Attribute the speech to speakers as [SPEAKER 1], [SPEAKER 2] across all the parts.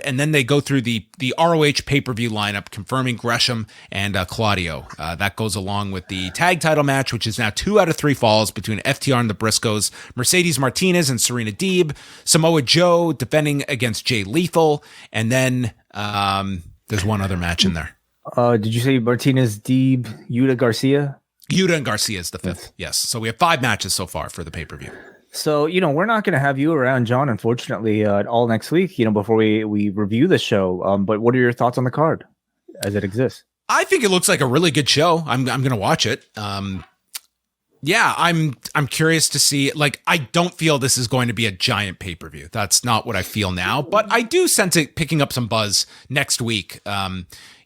[SPEAKER 1] and then they go through the ROH pay-per-view lineup, confirming Gresham and Claudio. That goes along with the tag title match, which is now 2 out of 3 falls between FTR and the Briscoes, Mercedes Martinez and Serena Deeb, Samoa Joe defending against Jay Lethal, and then there's one other match in there.
[SPEAKER 2] Did you say Martinez, Deeb, Yuta, Garcia?
[SPEAKER 1] Yuta and Garcia is the 5th. Yes. So we have 5 matches so far for the pay-per-view.
[SPEAKER 2] So, we're not going to have you around, John, unfortunately, all next week, before we review the show. But what are your thoughts on the card as it exists?
[SPEAKER 1] I think it looks like a really good show. I'm going to watch it. Yeah, I'm curious to see. Like, I don't feel this is going to be a giant pay-per-view. That's not what I feel now, but I do sense it picking up some buzz next week.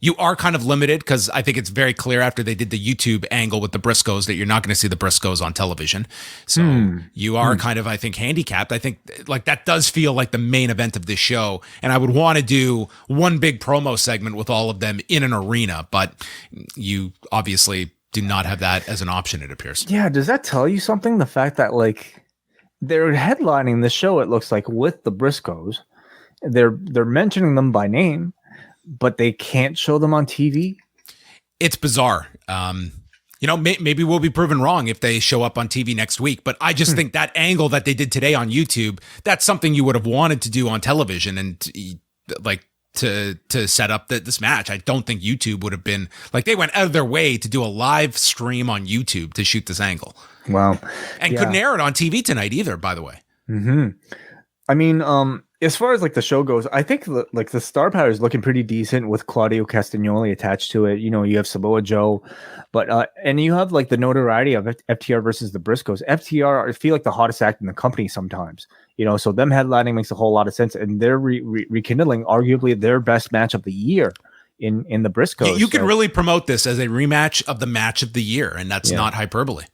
[SPEAKER 1] You are kind of limited because I think it's very clear after they did the YouTube angle with the Briscoes that you're not going to see the Briscoes on television. So you are kind of, I think, handicapped. I think like that does feel like the main event of this show. And I would want to do one big promo segment with all of them in an arena, but you obviously do not have that as an option, it appears.
[SPEAKER 2] Yeah, does that tell you something? The fact that like they're headlining the show, it looks like, with the Briscoes. They're mentioning them by name, but they can't show them on TV.
[SPEAKER 1] It's bizarre. Maybe we'll be proven wrong if they show up on TV next week, but I just think that angle that they did today on YouTube, that's something you would have wanted to do on television and like to set up this match. I don't think YouTube would have been like, they went out of their way to do a live stream on YouTube to shoot this angle.
[SPEAKER 2] Wow.
[SPEAKER 1] And couldn't air it on TV tonight either, by the way.
[SPEAKER 2] Mm-hmm. I mean, as far as like the show goes, I think the star power is looking pretty decent with Claudio Castagnoli attached to it. You have Samoa Joe, but and you have like the notoriety of FTR versus the Briscoes. FTR, I feel like the hottest act in the company sometimes. So them headlining makes a whole lot of sense, and they're rekindling arguably their best match of the year in the Briscoes.
[SPEAKER 1] You could really promote this as a rematch of the match of the year, and that's not hyperbole.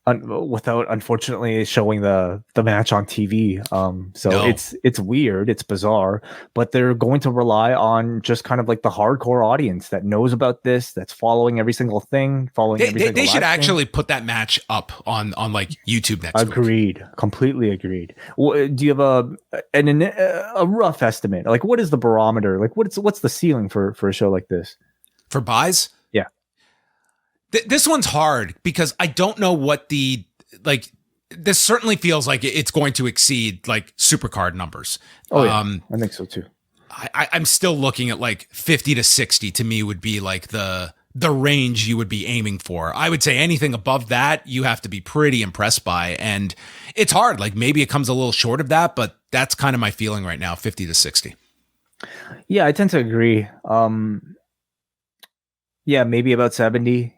[SPEAKER 2] Without unfortunately showing the match on TV. It's weird, it's bizarre, but they're going to rely on just kind of like the hardcore audience that knows about this, that's following every single thing,
[SPEAKER 1] They should actually put that match up on like YouTube next week.
[SPEAKER 2] Agreed. Completely agreed. Do you have a rough estimate? Like, what is the barometer? Like, what's the ceiling for a show like this?
[SPEAKER 1] For buys?
[SPEAKER 2] Yeah.
[SPEAKER 1] This one's hard because I don't know what this certainly feels like it's going to exceed like Supercard numbers.
[SPEAKER 2] Oh, yeah. I think so too.
[SPEAKER 1] I'm still looking at like 50 to 60 to me would be like the range you would be aiming for. I would say anything above that, you have to be pretty impressed by. And it's hard. Like maybe it comes a little short of that, but that's kind of my feeling right now, 50 to 60.
[SPEAKER 2] Yeah, I tend to agree. Yeah, maybe about 70,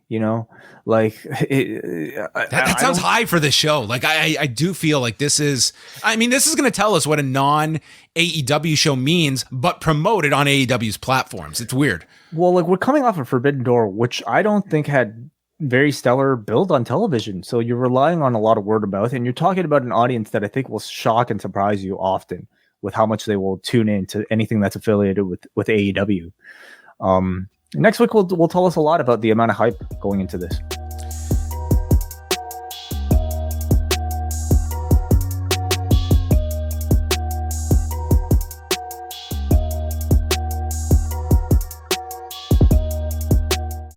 [SPEAKER 2] like
[SPEAKER 1] that sounds high for this show. Like I do feel like this is going to tell us what a non AEW show means, but promoted on AEW's platforms. It's weird.
[SPEAKER 2] Well, like we're coming off of Forbidden Door, which I don't think had very stellar build on television. So you're relying on a lot of word of mouth, and you're talking about an audience that I think will shock and surprise you often with how much they will tune in to anything that's affiliated with AEW. Next week, will tell us a lot about the amount of hype going into this.